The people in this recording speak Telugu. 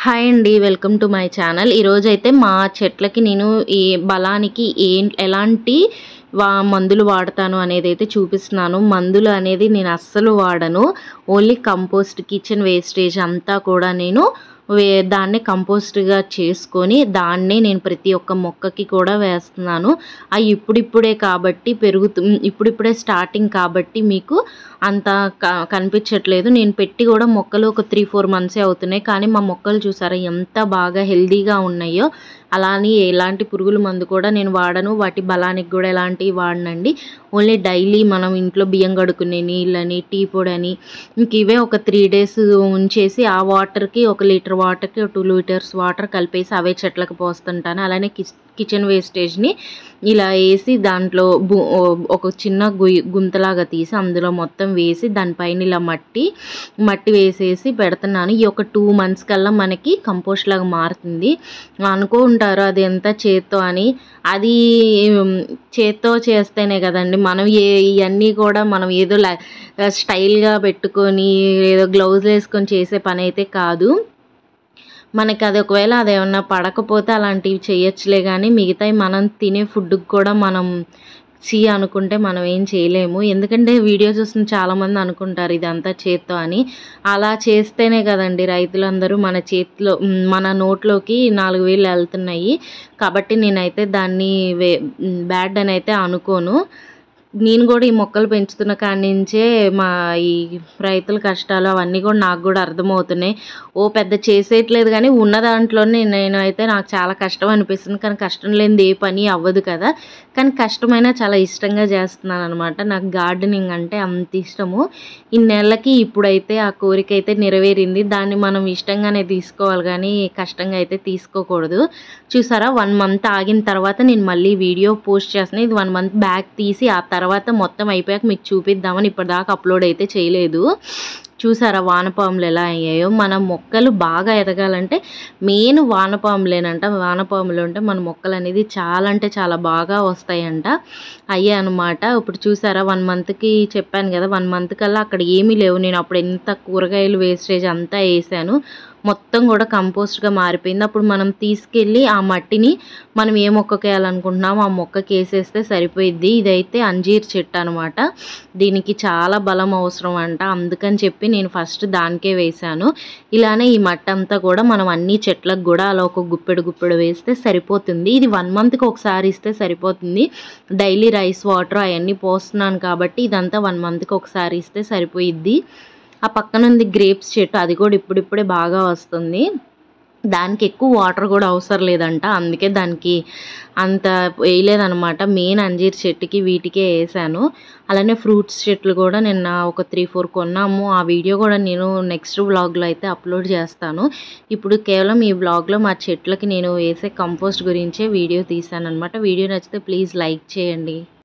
హాయ్ అండి. Welcome to my channel. ఈరోజైతే మా చెట్లకి నేను ఈ బలానికి ఎలాంటి మందులు వాడతాను అనేదైతే చూపిస్తున్నాను. మందులు అనేది నేను అస్సలు వాడను. ఓన్లీ కంపోస్ట్, కిచెన్ వేస్టేజ్ అంతా కూడా నేను దాన్ని కంపోస్ట్‌గా చేసుకొని దాన్నే నేను ప్రతి ఒక్క మొక్కకి కూడా వేస్తున్నాను. ఇప్పుడిప్పుడే కాబట్టి ఇప్పుడిప్పుడే స్టార్టింగ్ కాబట్టి మీకు అంత కనిపించట్లేదు. నేను పెట్టి కూడా మొక్కలు ఒక 3, 4 మంత్సే అవుతున్నాయి. కానీ మా మొక్కలు చూసారా ఎంత బాగా హెల్తీగా ఉన్నాయో. అలా అని ఎలాంటి పురుగుల మందు కూడా నేను వాడను. వాటి బలానికి కూడా ఎలాంటివి వాడనండి. ఓన్లీ డైలీ మనం ఇంట్లో బియ్యం కడుక్కునే నీళ్ళని, టీ పొడని ఇంక ఇవే ఒక 3 డేస్ ఉంచేసి ఆ వాటర్‌కి 1 లీటర్ వాటర్‌కి 2 లీటర్స్ వాటర్ కలిపేసి అవే చెట్లకు పోస్తుంటాను. అలానే కిచెన్ వేస్టేజ్‌ని ఇలా వేసి దాంట్లో ఒక చిన్న గుంతలాగా తీసి అందులో మొత్తం వేసి దానిపైన ఇలా మట్టి వేసేసి పెడుతున్నాను. ఈ ఒక 2 మంత్స్ కల్లా మనకి కంపోస్ట్ లాగా మారుతుంది. అనుకుంటారు అది ఎంత చేత్తో అని. అది చేత్తో చేస్తేనే కదండి మనం ఇవన్నీ కూడా మనం ఏదో స్టైల్‌గా పెట్టుకొని ఏదో గ్లౌజులు వేసుకొని చేసే పని అయితే కాదు. మనకి అది ఒకవేళ అదేమన్నా పడకపోతే అలాంటివి చేయొచ్చులే కానీ మిగతాయి మనం తినే ఫుడ్‌కి కూడా మనం అనుకుంటే మనం ఏం చేయలేము. ఎందుకంటే వీడియో చూసిన చాలామంది అనుకుంటారు ఇదంతా చేత్తో అని. అలా చేస్తేనే కదండి రైతులందరూ మన నోట్లోకి 4 వేలు వెళ్తున్నాయి. కాబట్టి నేనైతే దాన్ని బ్యాడ్ అని అయితే అనుకోను. నేను కూడా ఈ మొక్కలు పెంచుతున్న కాడి నుంచే ఈ రైతుల కష్టాలు అవన్నీ కూడా నాకు కూడా అర్థమవుతున్నాయి. పెద్ద చేసేయట్లేదు కానీ ఉన్న దాంట్లోనే నేనైతే నాకు చాలా కష్టం అనిపిస్తుంది. కానీ కష్టం లేనిది ఏ పని అవ్వదు కదా! కానీ కష్టమైనా చాలా ఇష్టంగా చేస్తున్నాను అనమాట. నాకు గార్డెనింగ్ అంటే అంత ఇష్టము. ఇన్నేళ్ళకి ఇప్పుడైతే ఆ కోరిక అయితే నెరవేరింది. దాన్ని మనం ఇష్టంగానే తీసుకోవాలి కానీ కష్టంగా అయితే తీసుకోకూడదు. చూసారా 1 మంత్ ఆగిన తర్వాత నేను మళ్ళీ వీడియో పోస్ట్ చేస్తున్నాను. ఇది 1 మంత్ బ్యాక్ తీసి ఆ తర్వాత మొత్తం అయిపోయాక మీకు చూపిద్దామని ఇప్పటిదాకా అప్లోడ్ అయితే చేయలేదు. చూసారా వానపాములు ఎలా అయ్యాయో. మన మొక్కలు బాగా ఎదగాలంటే మెయిన్ వానపాములేనంట. వానపాములు ఉంటే మన మొక్కలు అనేది చాలా అంటే చాలా బాగా వస్తాయంట. అయ్యే అనమాట. ఇప్పుడు చూసారా 1 మంత్కి చెప్పాను కదా! 1 మంత్ కల్లా అక్కడ ఏమీ లేవు. నేను అప్పుడు ఎంత కూరగాయలు వేస్టేజ్ అంతా వేసాను. మొత్తం కూడా కంపోస్ట్‌గా మారిపోయింది. అప్పుడు మనం తీసుకెళ్ళి ఆ మట్టిని మనం ఏ మొక్కకి వేయాలనుకుంటున్నామో ఆ మొక్కకి వేసేస్తే సరిపోయిద్ది. ఇదైతే అంజీర్ చెట్టు అనమాట. దీనికి చాలా బలం అవసరం అంట. అందుకని చెప్పి నేను ఫస్ట్ దానికే వేశాను. ఇలానే ఈ మట్టి అంతా కూడా మనం అన్ని చెట్లకు కూడా అలా ఒక గుప్పెడు వేస్తే సరిపోతుంది. ఇది 1 మంత్కి ఒకసారి ఇస్తే సరిపోతుంది. డైలీ రైస్ వాటర్ అవన్నీ పోస్తున్నాను కాబట్టి ఇదంతా 1 మంత్కి ఒకసారి ఇస్తే సరిపోయిద్ది. ఆ పక్కన ఉంది గ్రేప్స్ చెట్టు. అది కూడా ఇప్పుడిప్పుడే బాగా వస్తుంది. దానికి ఎక్కువ వాటర్ కూడా అవసరం లేదంట. అందుకే దానికి అంత వేయలేదనమాట. మెయిన్ అంజీర్ చెట్టుకి వీటికే వేసాను. అలానే ఫ్రూట్స్ చెట్లు కూడా నిన్న ఒక 3, 4 కొన్నాము. ఆ వీడియో కూడా నేను నెక్స్ట్ వ్లాగ్లో అయితే అప్లోడ్ చేస్తాను. ఇప్పుడు కేవలం ఈ వ్లాగ్లో మా చెట్లకి నేను వేసే కంపోస్ట్ గురించే వీడియో తీసాను అనమాట. వీడియో నచ్చితే ప్లీజ్ లైక్ చేయండి.